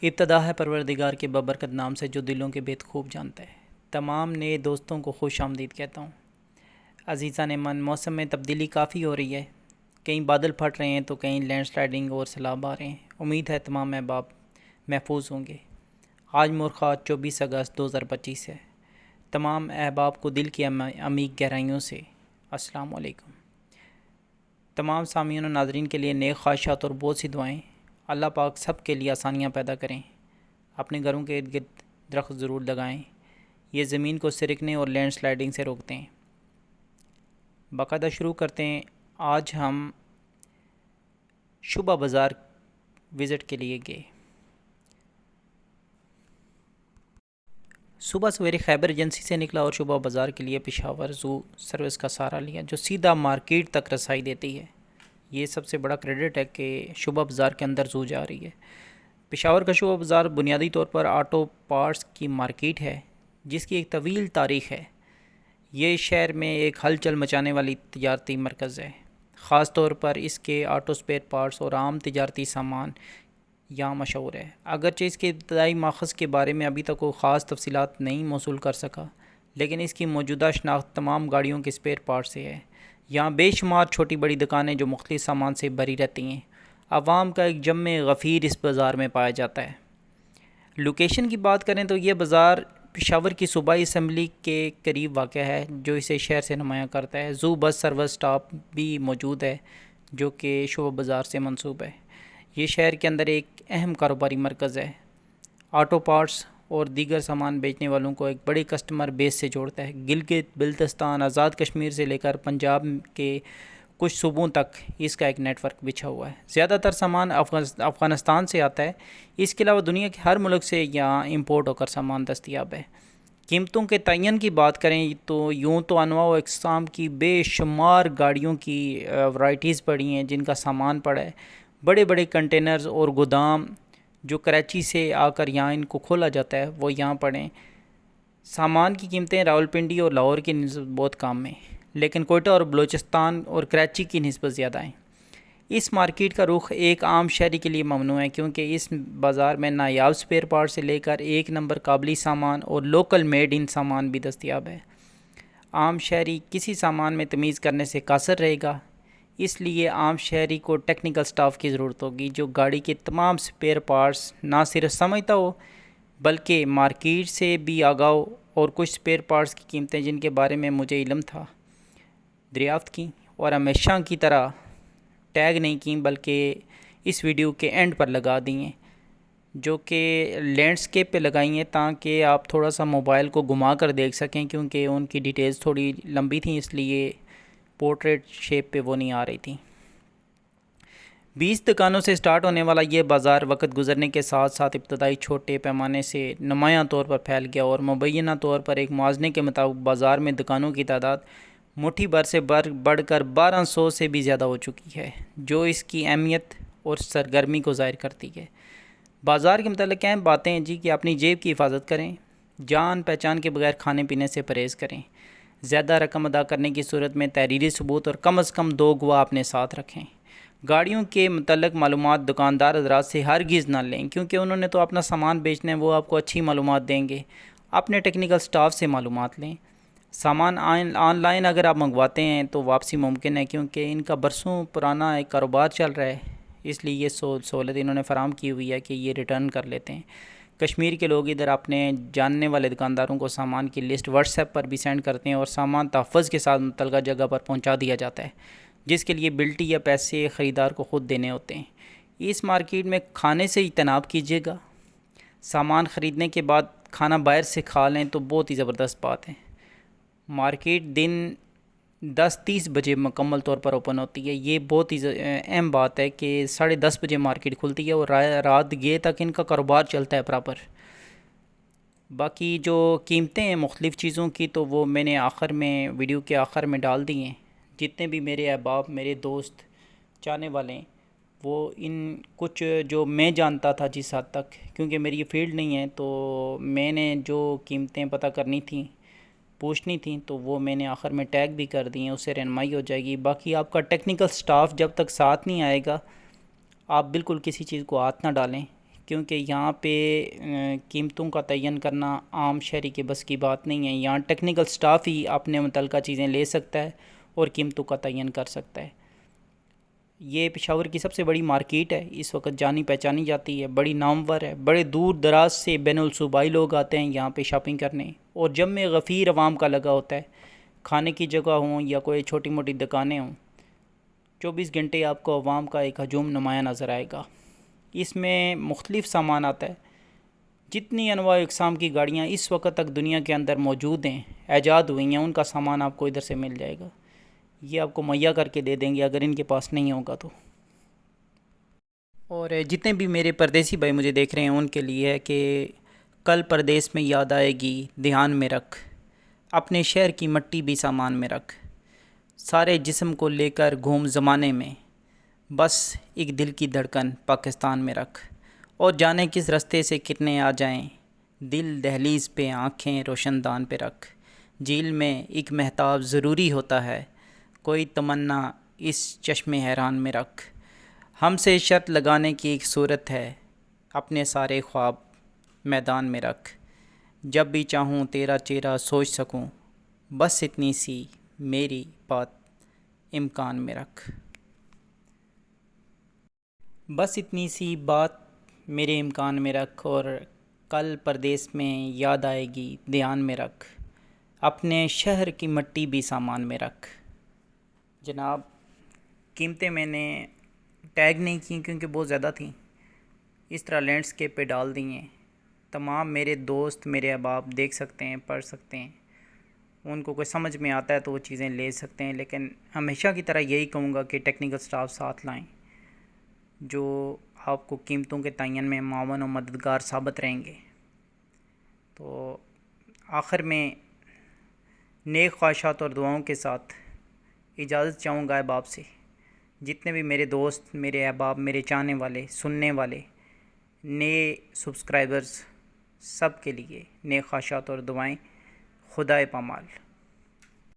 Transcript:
ابتدا ہے پروردگار کے ببرکت نام سے جو دلوں کے بید خوب جانتا ہے۔ تمام نئے دوستوں کو خوش آمدید کہتا ہوں۔ عزیزان من، موسم میں تبدیلی کافی ہو رہی ہے، کہیں بادل پھٹ رہے ہیں تو کہیں لینڈ سلائڈنگ اور سیلاب آ رہے ہیں۔ امید ہے تمام احباب محفوظ ہوں گے۔ آج مورخہ 24 اگست 2025 ہے۔ تمام احباب کو دل کی عمیق گہرائیوں سے السلام علیکم۔ تمام سامعین و ناظرین کے لیے نیک خواہشات اور بہت سی دعائیں۔ اللہ پاک سب کے لیے آسانیاں پیدا کریں۔ اپنے گھروں کے ارد گرد درخت ضرور لگائیں، یہ زمین کو سرکنے اور لینڈ سلائڈنگ سے روکتے ہیں۔ باقاعدہ شروع کرتے ہیں۔ آج ہم شبہ بازار وزٹ کے لیے گئے۔ صبح سویرے خیبر ایجنسی سے نکلا اور شبہ بازار کے لیے پشاور زو سروس کا سہارا لیا، جو سیدھا مارکیٹ تک رسائی دیتی ہے۔ یہ سب سے بڑا کریڈٹ ہے کہ شبہ بازار کے اندر زو جا رہی ہے۔ پشاور کا شبہ بازار بنیادی طور پر آٹو پارٹس کی مارکیٹ ہے، جس کی ایک طویل تاریخ ہے۔ یہ شہر میں ایک ہلچل مچانے والی تجارتی مرکز ہے، خاص طور پر اس کے آٹو سپیئر پارٹس اور عام تجارتی سامان یہاں مشہور ہے۔ اگرچہ اس کے ابتدائی ماخذ کے بارے میں ابھی تک کوئی خاص تفصیلات نہیں موصول کر سکا، لیکن اس کی موجودہ شناخت تمام گاڑیوں کے سپیئر پارٹ سے ہے۔ یہاں بے شمار چھوٹی بڑی دکانیں جو مختلف سامان سے بھری رہتی ہیں۔ عوام کا ایک جمع غفیر اس بازار میں پایا جاتا ہے۔ لوکیشن کی بات کریں تو یہ بازار پشاور کی صوبائی اسمبلی کے قریب واقع ہے، جو اسے شہر سے نمایاں کرتا ہے۔ زو بس سروس اسٹاپ بھی موجود ہے، جو کہ شبہ بازار سے منسوب ہے۔ یہ شہر کے اندر ایک اہم کاروباری مرکز ہے۔ آٹو پارٹس اور دیگر سامان بیچنے والوں کو ایک بڑی کسٹمر بیس سے جوڑتا ہے۔ گلگت بلتستان، آزاد کشمیر سے لے کر پنجاب کے کچھ صوبوں تک اس کا ایک نیٹ ورک بچھا ہوا ہے۔ زیادہ تر سامان افغانستان سے آتا ہے۔ اس کے علاوہ دنیا کے ہر ملک سے یہاں امپورٹ ہو کر سامان دستیاب ہے۔ قیمتوں کے تعین کی بات کریں تو یوں تو انواع و اقسام کی بے شمار گاڑیوں کی ورائٹیز پڑی ہیں جن کا سامان پڑا ہے۔ بڑے بڑے کنٹینرز اور گودام جو کراچی سے آ کر یہاں ان کو کھولا جاتا ہے، وہ یہاں پڑیں۔ سامان کی قیمتیں راولپنڈی اور لاہور کی نسبت بہت کم ہیں، لیکن کوئٹہ اور بلوچستان اور کراچی کی نسبت زیادہ ہیں۔ اس مارکیٹ کا رخ ایک عام شہری کے لیے ممنوع ہے، کیونکہ اس بازار میں نایاب سپیئر پارٹ سے لے کر ایک نمبر قابلی سامان اور لوکل میڈ ان سامان بھی دستیاب ہے۔ عام شہری کسی سامان میں تمیز کرنے سے قاصر رہے گا، اس لیے عام شہری کو ٹیکنیکل سٹاف کی ضرورت ہوگی جو گاڑی کے تمام سپیئر پارٹس نہ صرف سمجھتا ہو بلکہ مارکیٹ سے بھی آگاہ ہو، اور کچھ سپیئر پارٹس کی قیمتیں جن کے بارے میں مجھے علم تھا دریافت کی اور ہمیشہ کی طرح ٹیگ نہیں کیں، بلکہ اس ویڈیو کے اینڈ پر لگا دی ہیں، جو کہ لینڈسکیپ پہ لگائی ہیں تاکہ آپ تھوڑا سا موبائل کو گھما کر دیکھ سکیں، کیونکہ ان کی ڈیٹیلز تھوڑی لمبی تھیں، اس لیے پورٹریٹ شیپ پہ وہ نہیں آ رہی تھیں۔ 20 دکانوں سے سٹارٹ ہونے والا یہ بازار وقت گزرنے کے ساتھ ساتھ ابتدائی چھوٹے پیمانے سے نمایاں طور پر پھیل گیا، اور مبینہ طور پر ایک موازنے کے مطابق بازار میں دکانوں کی تعداد مٹھی بھر سے بڑھ کر 1200 سے بھی زیادہ ہو چکی ہے، جو اس کی اہمیت اور سرگرمی کو ظاہر کرتی ہے۔ بازار کے متعلق اہم باتیں ہیں جی کہ اپنی جیب کی حفاظت کریں، جان پہچان کے بغیر کھانے پینے سے پرہیز کریں، زیادہ رقم ادا کرنے کی صورت میں تحریری ثبوت اور کم از کم 2 گواہ اپنے ساتھ رکھیں۔ گاڑیوں کے متعلق معلومات دکاندار حضرات سے ہرگز نہ لیں، کیونکہ انہوں نے تو اپنا سامان بیچنا ہے، وہ آپ کو اچھی معلومات دیں گے۔ اپنے ٹیکنیکل سٹاف سے معلومات لیں۔ سامان آن لائن اگر آپ منگواتے ہیں تو واپسی ممکن ہے، کیونکہ ان کا برسوں پرانا ایک کاروبار چل رہا ہے، اس لیے یہ سہولت انہوں نے فراہم کی ہوئی ہے کہ یہ ریٹرن کر لیتے ہیں۔ کشمیر کے لوگ ادھر اپنے جاننے والے دکانداروں کو سامان کی لسٹ واٹس ایپ پر بھی سینڈ کرتے ہیں، اور سامان تحفظ کے ساتھ متعلقہ جگہ پر پہنچا دیا جاتا ہے، جس کے لیے بلٹی یا پیسے خریدار کو خود دینے ہوتے ہیں۔ اس مارکیٹ میں کھانے سے اجتناب کیجیے گا۔ سامان خریدنے کے بعد کھانا باہر سے کھا لیں تو بہت ہی زبردست بات ہے۔ مارکیٹ دن 10-30 بجے مکمل طور پر اوپن ہوتی ہے۔ یہ بہت ہی اہم بات ہے کہ 10:30 بجے مارکیٹ کھلتی ہے اور رات گئے تک ان کا کاروبار چلتا ہے پراپر۔ باقی جو قیمتیں ہیں مختلف چیزوں کی تو وہ میں نے ویڈیو کے آخر میں ڈال دی ہیں۔ جتنے بھی میرے احباب، میرے دوست، چاہنے والے ہیں، وہ ان کچھ جو میں جانتا تھا جس حد تک، کیونکہ میری یہ فیلڈ نہیں ہے، تو میں نے جو قیمتیں پتہ کرنی تھیں، پوچھنی تھیں، تو وہ میں نے آخر میں ٹیگ بھی کر دی ہیں، اس سے رہنمائی ہو جائے گی۔ باقی آپ کا ٹیکنیکل سٹاف جب تک ساتھ نہیں آئے گا، آپ بالکل کسی چیز کو ہاتھ نہ ڈالیں، کیونکہ یہاں پہ قیمتوں کا تعین کرنا عام شہری کے بس کی بات نہیں ہے. یہاں ٹیکنیکل سٹاف ہی اپنے متعلقہ چیزیں لے سکتا ہے اور قیمتوں کا تعین کر سکتا ہے. یہ پشاور کی سب سے بڑی مارکیٹ ہے، اس وقت جانی پہچانی جاتی ہے، بڑی نامور ہے. بڑے دور دراز سے بین الصوبائی لوگ آتے ہیں یہاں پہ شاپنگ کرنے، اور جمع غفیر عوام کا لگا ہوتا ہے. کھانے کی جگہ ہوں یا کوئی چھوٹی موٹی دکانیں ہوں، 24 گھنٹے آپ کو عوام کا ایک ہجوم نمایاں نظر آئے گا. اس میں مختلف سامان آتا ہے. جتنی انواع و اقسام کی گاڑیاں اس وقت تک دنیا کے اندر موجود ہیں، ایجاد ہوئی ہیں، ان کا سامان آپ کو ادھر سے مل جائے گا. یہ آپ کو مہیا کر کے دے دیں گے اگر ان کے پاس نہیں ہوگا تو. اور جتنے بھی میرے پردیسی بھائی مجھے دیکھ رہے ہیں ان کے لیے ہے کہ کل پردیس میں یاد آئے گی دھیان میں رکھ، اپنے شہر کی مٹی بھی سامان میں رکھ، سارے جسم کو لے کر گھوم زمانے میں، بس ایک دل کی دھڑکن پاکستان میں رکھ. اور جانے کس رستے سے کتنے آ جائیں، دل دہلیز پہ آنکھیں روشن دان پہ رکھ. جھیل میں ایک مہتاب ضروری ہوتا ہے، کوئی تمنا اس چشم حیران میں رکھ. ہم سے شرط لگانے کی ایک صورت ہے، اپنے سارے خواب میدان میں رکھ. جب بھی چاہوں تیرا چہرہ سوچ سکوں، بس اتنی سی میری بات امکان میں رکھ. بس اتنی سی بات میرے امکان میں رکھ، اور کل پردیس میں یاد آئے گی دھیان میں رکھ، اپنے شہر کی مٹی بھی سامان میں رکھ. جناب، قیمتیں میں نے ٹیگ نہیں کی کیونکہ بہت زیادہ تھیں، اس طرح لینڈسکیپ پہ ڈال دی ہیں. تمام میرے دوست، میرے احباب دیکھ سکتے ہیں، پڑھ سکتے ہیں، ان کو کوئی سمجھ میں آتا ہے تو وہ چیزیں لے سکتے ہیں. لیکن ہمیشہ کی طرح یہی کہوں گا کہ ٹیکنیکل سٹاف ساتھ لائیں جو آپ کو قیمتوں کے تعین میں معاون و مددگار ثابت رہیں گے. تو آخر میں نیک خواہشات اور دعاؤں کے ساتھ اجازت چاہوں گا احباب سے. جتنے بھی میرے دوست، میرے احباب، میرے چاہنے والے، سننے والے، نئے سبسکرائبرز، سب کے لیے نیک خواہشات اور دعائیں. خدائے پامال.